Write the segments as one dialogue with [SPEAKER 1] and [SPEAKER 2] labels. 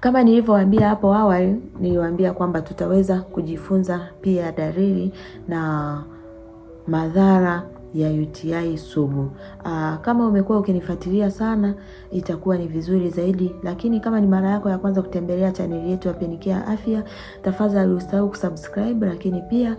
[SPEAKER 1] Kama nilivyowaambia hapo awali, niliwaambia kwamba tutaweza kujifunza pia dalili na madhara ya UTI sugu. Kama umekuwa ukinifuatilia sana, itakuwa ni vizuri zaidi, lakini kama ni mara yako ya kwanza kutembelea chaneli yetu ya Penicare Afya, tafadhali usisahau kusubscribe, lakini pia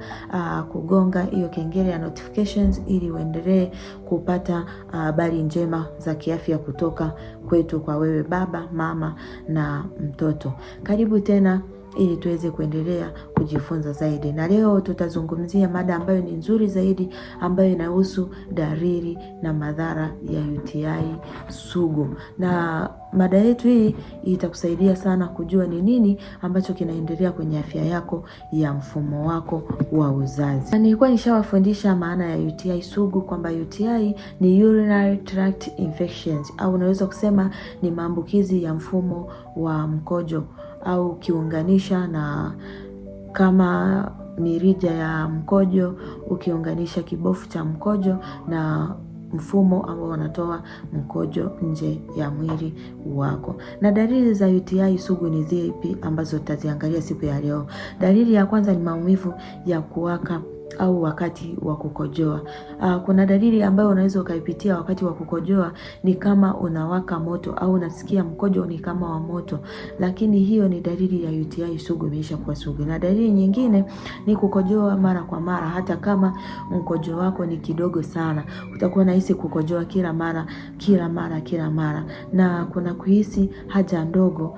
[SPEAKER 1] kugonga hiyo kengele ya notifications ili uendelee kupata habari njema za kiafya kutoka kwetu kwa wewe baba, mama na mtoto. Karibu tena ili tuweze kuendelea kujifunza zaidi. Na leo tutazungumzia mada ambayo ni nzuri zaidi, ambayo inahusu dalili na madhara ya UTI sugu. Na mada yetu hii itakusaidia sana kujua ni nini ambacho kinaendelea kwenye afya yako ya mfumo wako wa uzazi. Na nilikuwa nishawafundisha maana ya UTI sugu, kwamba UTI ni urinary tract infections, au unaweza kusema ni maambukizi ya mfumo wa mkojo, au ukiunganisha na kama mirija ya mkojo, ukiunganisha kibofu cha mkojo na mfumo ambao unatoa mkojo nje ya mwili wako. Na dalili za UTI sugu ni zipi ambazo tutaziangalia siku ya leo? Dalili ya kwanza ni maumivu ya kuwaka au wakati wa kukojoa. Kuna dalili ambayo unaweza ukaipitia wakati wa kukojoa, ni kama unawaka moto au unasikia mkojo ni kama wa moto, lakini hiyo ni dalili ya UTI sugu imeisha kuwa sugu. Na dalili nyingine ni kukojoa mara kwa mara, hata kama mkojo wako ni kidogo sana, utakuwa unahisi kukojoa kila mara, na kuna kuhisi haja ndogo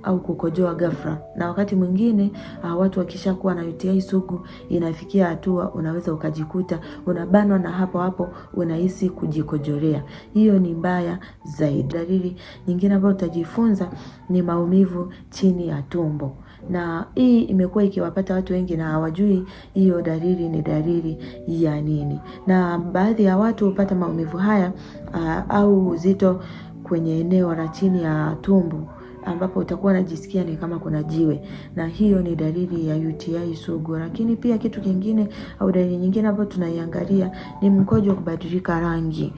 [SPEAKER 1] au kukojoa ghafla. Na wakati mwingine watu wakishakuwa na UTI sugu, inafikia hatua unaweza ukajikuta unabanwa na hapo unahisi kujikojolea. Hiyo ni mbaya zaidi. Dalili nyingine ambayo utajifunza ni maumivu chini ya tumbo, na hii imekuwa ikiwapata watu wengi na hawajui hiyo dalili ni dalili ya nini. Na baadhi ya watu hupata maumivu haya au uzito kwenye eneo la chini ya tumbo, ambapo utakuwa unajisikia ni kama kuna jiwe, na hiyo ni dalili ya UTI sugu. Lakini pia kitu kingine au dalili nyingine ambayo tunaiangalia ni mkojo kubadilika rangi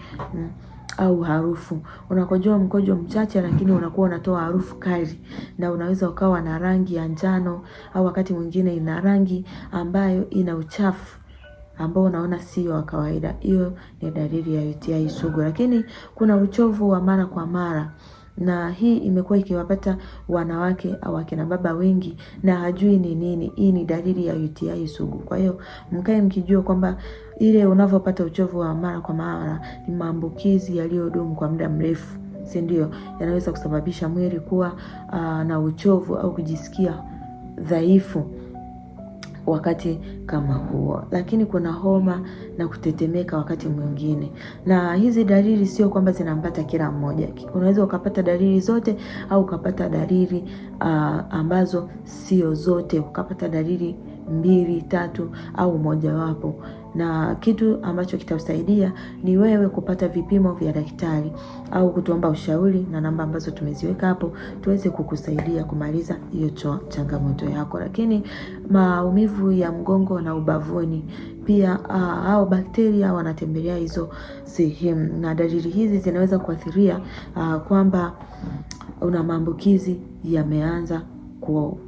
[SPEAKER 1] au harufu. Unakojoa mkojo mchache, lakini unakuwa unatoa harufu kali, na unaweza ukawa na rangi ya njano, au wakati mwingine ina rangi ambayo ina uchafu ambao unaona sio wa kawaida. Hiyo ni dalili ya UTI sugu. Lakini kuna uchovu wa mara kwa mara, na hii imekuwa ikiwapata wanawake au akina baba wengi na hajui ni nini. Hii ni dalili ya UTI sugu. Kwa hiyo mkae mkijua kwamba ile unavyopata uchovu wa mara kwa mara ni maambukizi yaliyodumu kwa muda mrefu, si ndio? Yanaweza kusababisha mwili kuwa na uchovu au kujisikia dhaifu wakati kama huo. Lakini kuna homa na kutetemeka wakati mwingine, na hizi dalili sio kwamba zinampata kila mmoja. Unaweza ukapata dalili zote au ukapata dalili ambazo sio zote, ukapata dalili 2, 3 au mojawapo. Na kitu ambacho kitasaidia ni wewe kupata vipimo vya daktari au kutuomba ushauri, na namba ambazo tumeziweka hapo tuweze kukusaidia kumaliza hiyo changamoto yako. Lakini maumivu ya mgongo na ubavuni pia, hao bakteria wanatembelea hizo sehemu, na dalili hizi zinaweza kuathiria kwamba una maambukizi yameanza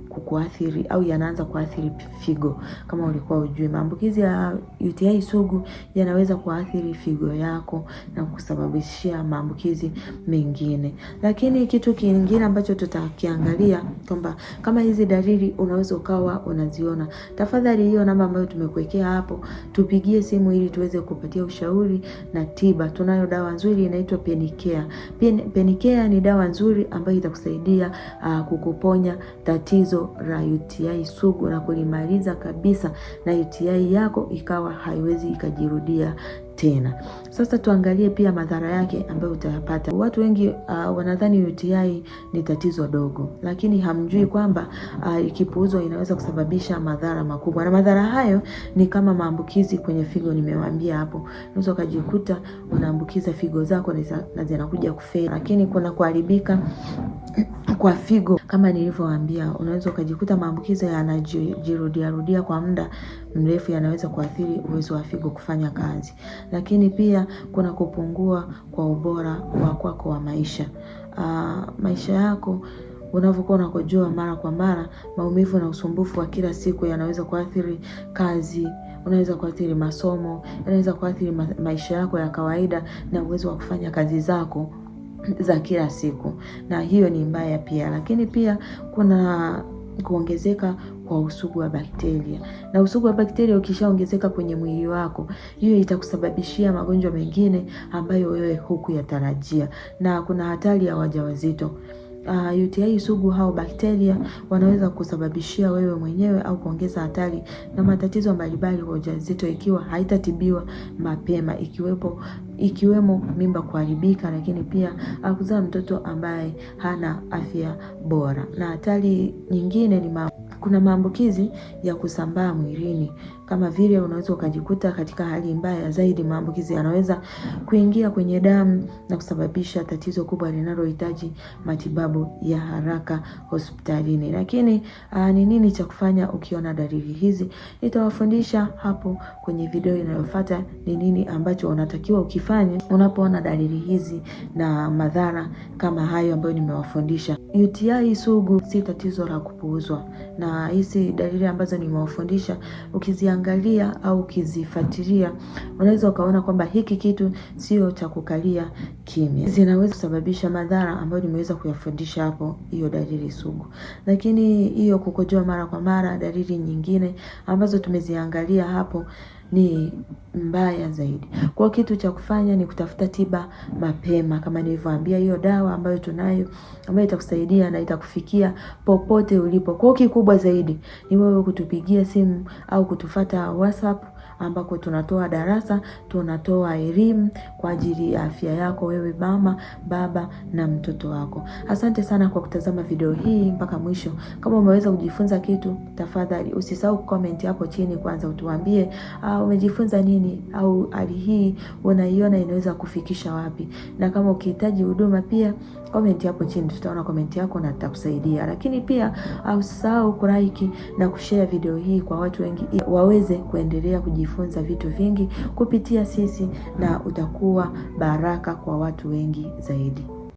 [SPEAKER 1] kukuathiri au yanaanza kuathiri figo. Kama ulikuwa ujui, maambukizi ya UTI sugu yanaweza kuathiri figo yako na kusababishia maambukizi mengine. Lakini kitu kingine ambacho tutakiangalia kwamba kama hizi dalili unaweza ukawa unaziona, tafadhali hiyo namba ambayo tumekuwekea hapo tupigie simu ili tuweze kupatia ushauri na tiba. Tunayo dawa nzuri inaitwa Penicare. Penicare ni dawa nzuri ambayo itakusaidia kukuponya tatizo la UTI sugu na kulimaliza kabisa, na UTI yako ikawa haiwezi ikajirudia tena. Sasa tuangalie pia madhara yake ambayo utayapata. Watu wengi wanadhani UTI ni tatizo dogo, lakini hamjui kwamba ikipuuzwa inaweza kusababisha madhara makubwa. Na madhara hayo ni kama maambukizi kwenye figo, nimewaambia hapo. Unaweza ukajikuta unaambukiza figo zako na zinakuja kufeli. Lakini kuna kuharibika kwa figo, kama nilivyowaambia, unaweza ukajikuta maambukizi yanajirudia kwa muda mrefu, yanaweza kuathiri uwezo wa figo kufanya kazi. Lakini pia kuna kupungua kwa ubora wa kwako wa maisha. Maisha yako unavyokuwa unakojoa mara kwa mara, maumivu na usumbufu wa kila siku yanaweza kuathiri kazi, unaweza kuathiri masomo, yanaweza kuathiri maisha yako ya kawaida na uwezo wa kufanya kazi zako za kila siku, na hiyo ni mbaya pia. Lakini pia kuna kuongezeka kwa usugu wa bakteria, na usugu wa bakteria ukishaongezeka kwenye mwili wako, hiyo itakusababishia magonjwa mengine ambayo wewe hukuyatarajia, na kuna hatari ya wajawazito. UTI sugu au bakteria wanaweza kusababishia wewe mwenyewe au kuongeza hatari na matatizo mbalimbali kwa ujauzito ikiwa haitatibiwa mapema, ikiwemo mimba kuharibika, lakini pia kuzaa mtoto ambaye hana afya bora. Na hatari nyingine ni kuna maambukizi ya kusambaa mwilini, kama vile unaweza ukajikuta katika hali mbaya zaidi. Maambukizi yanaweza kuingia kwenye damu na kusababisha tatizo kubwa linalohitaji matibabu ya haraka hospitalini. Lakini ni nini cha kufanya ukiona dalili hizi? Nitawafundisha hapo kwenye video inayofuata ni nini ambacho unatakiwa ukifanye unapoona dalili hizi na madhara kama hayo ambayo nimewafundisha. UTI sugu si tatizo la kupuuzwa, na hizi dalili ambazo nimewafundisha ukiziangalia au ukizifuatilia, unaweza ukaona kwamba hiki kitu sio cha kukalia kimya. Zinaweza kusababisha madhara ambayo nimeweza kuyafundisha hapo, hiyo dalili sugu. Lakini hiyo kukojoa mara kwa mara, dalili nyingine ambazo tumeziangalia hapo ni mbaya zaidi. Kwa kitu cha kufanya ni kutafuta tiba mapema, kama nilivyoambia, hiyo dawa ambayo tunayo ambayo itakusaidia na itakufikia popote ulipo. Kwa kikubwa zaidi ni wewe kutupigia simu au kutufuata WhatsApp, ambako tunatoa darasa, tunatoa elimu kwa ajili ya afya yako wewe mama, baba na mtoto wako. Asante sana kwa kutazama video hii mpaka mwisho. Kama umeweza kujifunza kitu, tafadhali usisahau comment hapo chini, kwanza utuambie umejifunza nini, au hali hii unaiona inaweza kufikisha wapi. Na kama ukihitaji huduma pia comment hapo chini, tutaona comment yako na tutakusaidia. Lakini pia usisahau kulike na kushare video hii kwa watu wengi waweze kuendelea kujifunza vitu vingi kupitia sisi, na utakuwa baraka kwa watu wengi zaidi.